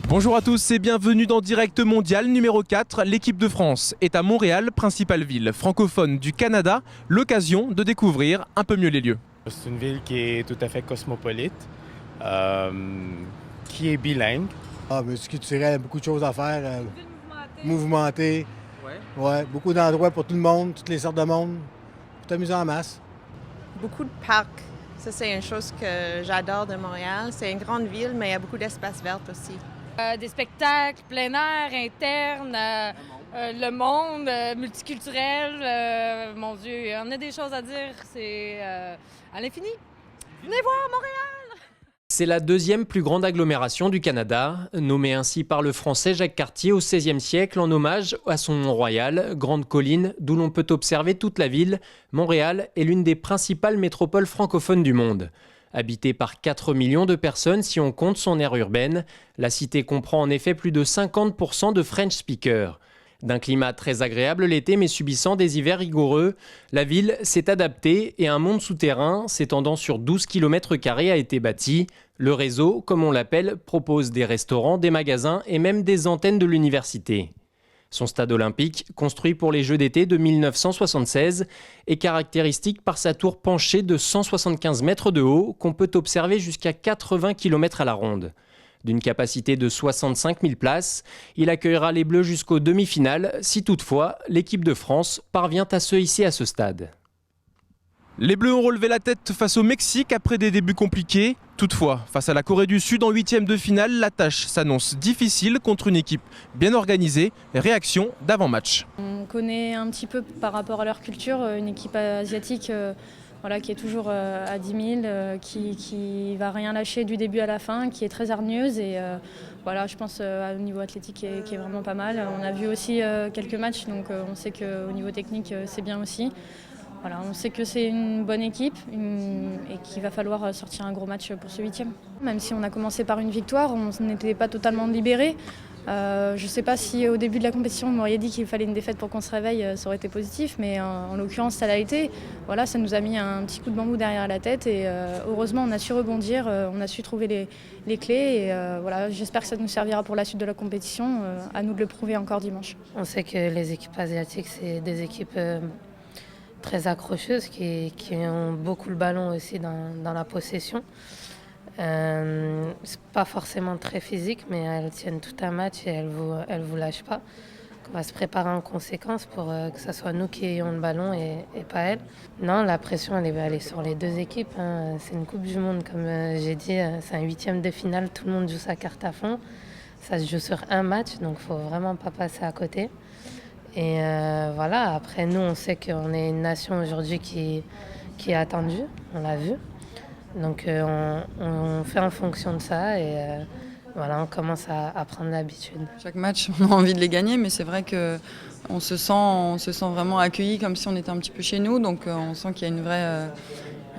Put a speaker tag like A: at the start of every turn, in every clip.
A: Bonjour à tous et bienvenue dans Direct Mondial numéro 4. L'équipe de France est à Montréal, principale ville francophone du Canada. L'occasion de découvrir un peu mieux les lieux.
B: C'est une ville qui est tout à fait cosmopolite, qui est bilingue.
C: Multiculturel, beaucoup de choses à faire. Mouvementé. Ouais, beaucoup d'endroits pour tout le monde, toutes les sortes de monde. Pour t'amuser en masse.
D: Beaucoup de parcs. Ça, c'est une chose que j'adore de Montréal. C'est une grande ville, mais il y a beaucoup d'espaces verts aussi.
E: Des spectacles, plein air, interne, le monde, multiculturel. Mon Dieu, on a des choses à dire, c'est à l'infini. Venez voir Montréal!
F: C'est la deuxième plus grande agglomération du Canada, nommée ainsi par le français Jacques Cartier au XVIe siècle en hommage à son nom royal, Grande Colline, d'où l'on peut observer toute la ville. Montréal est l'une des principales métropoles francophones du monde. Habitée par 4 millions de personnes si on compte son aire urbaine, la cité comprend en effet plus de 50% de French speakers. D'un climat très agréable l'été mais subissant des hivers rigoureux, la ville s'est adaptée et un monde souterrain s'étendant sur 12 km² a été bâti. Le réseau, comme on l'appelle, propose des restaurants, des magasins et même des antennes de l'université. Son stade olympique, construit pour les Jeux d'été de 1976, est caractéristique par sa tour penchée de 175 mètres de haut qu'on peut observer jusqu'à 80 km à la ronde. D'une capacité de 65 000 places, il accueillera les Bleus jusqu'aux demi-finales si toutefois l'équipe de France parvient à se hisser à ce stade.
A: Les Bleus ont relevé la tête face au Mexique après des débuts compliqués. Toutefois, face à la Corée du Sud en huitième de finale, la tâche s'annonce difficile contre une équipe bien organisée. Réaction d'avant-match.
G: On connaît un petit peu par rapport à leur culture une équipe asiatique qui est toujours à 10 000, qui va rien lâcher du début à la fin, qui est très hargneuse et je pense au niveau athlétique qui est vraiment pas mal. On a vu aussi quelques matchs, donc on sait qu'au niveau technique c'est bien aussi. On sait que c'est une bonne équipe et qu'il va falloir sortir un gros match pour ce 8e. Même si on a commencé par une victoire, on n'était pas totalement libérés. Je ne sais pas si au début de la compétition, on m'aurait dit qu'il fallait une défaite pour qu'on se réveille, ça aurait été positif, mais en l'occurrence, ça l'a été. Ça nous a mis un petit coup de bambou derrière la tête et heureusement, on a su rebondir, on a su trouver les clés et j'espère que ça nous servira pour la suite de la compétition, à nous de le prouver encore dimanche.
H: On sait que les équipes asiatiques, c'est des équipes très accrocheuses qui ont beaucoup le ballon aussi dans la possession. C'est pas forcément très physique, mais elles tiennent tout un match et elles vous lâchent pas. On va se préparer en conséquence pour que ce soit nous qui ayons le ballon et pas elles. Non, la pression elle est sur les deux équipes. C'est une Coupe du Monde, comme j'ai dit, c'est un 8e de finale, tout le monde joue sa carte à fond. Ça se joue sur un match, donc faut vraiment pas passer à côté. Et après nous on sait qu'on est une nation aujourd'hui qui est attendue, on l'a vu. Donc on fait en fonction de ça et on commence à prendre l'habitude.
I: Chaque match, on a envie de les gagner, mais c'est vrai qu'on se sent vraiment accueilli comme si on était un petit peu chez nous. Donc on sent qu'il y a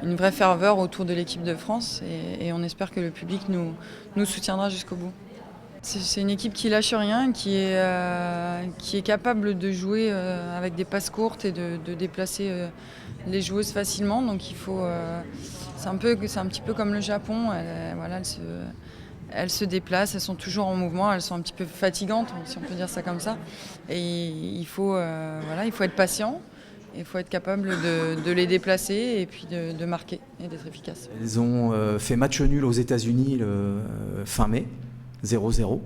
I: une vraie ferveur autour de l'équipe de France et on espère que le public nous soutiendra jusqu'au bout. C'est une équipe qui lâche rien, qui est capable de jouer avec des passes courtes et de déplacer les joueuses facilement. Donc il faut, c'est un petit peu comme le Japon. Elles se déplacent, elles sont toujours en mouvement, elles sont un petit peu fatigantes, si on peut dire ça comme ça. Et il faut être patient. Il faut être capable de les déplacer et puis de marquer et d'être efficace.
J: Elles ont fait match nul aux États-Unis fin mai. 0-0.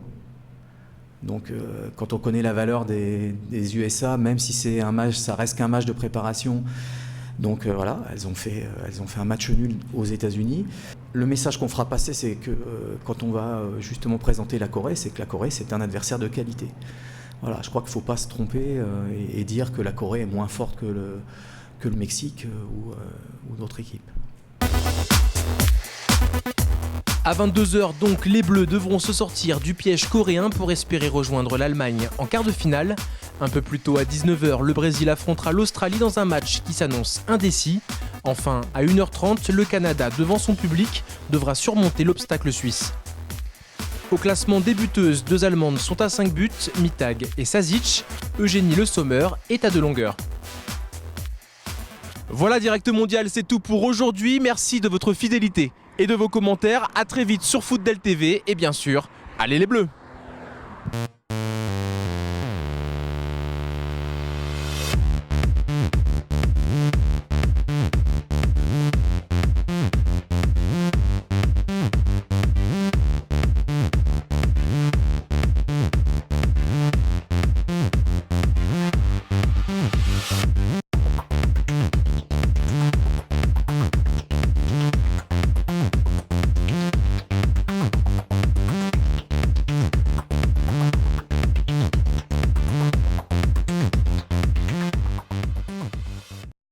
J: Donc quand on connaît la valeur des USA, même si c'est un match, ça reste qu'un match de préparation. Donc elles ont fait un match nul aux États-Unis. Le message qu'on fera passer, c'est que quand on va justement présenter la Corée, c'est que la Corée, c'est un adversaire de qualité. Je crois qu'il ne faut pas se tromper et dire que la Corée est moins forte que le Mexique ou d'autres équipes.
A: À 22h donc, les Bleus devront se sortir du piège coréen pour espérer rejoindre l'Allemagne en quart de finale. Un peu plus tôt à 19h, le Brésil affrontera l'Australie dans un match qui s'annonce indécis. Enfin, à 1h30, le Canada, devant son public, devra surmonter l'obstacle suisse. Au classement des buteuses, 2 Allemandes sont à 5 buts, Mittag et Sasic. Eugénie Le Sommer est à 2 longueurs. Voilà, Direct Mondial, c'est tout pour aujourd'hui. Merci de votre fidélité et de vos commentaires. À très vite sur FootDel TV et bien sûr, allez les Bleus!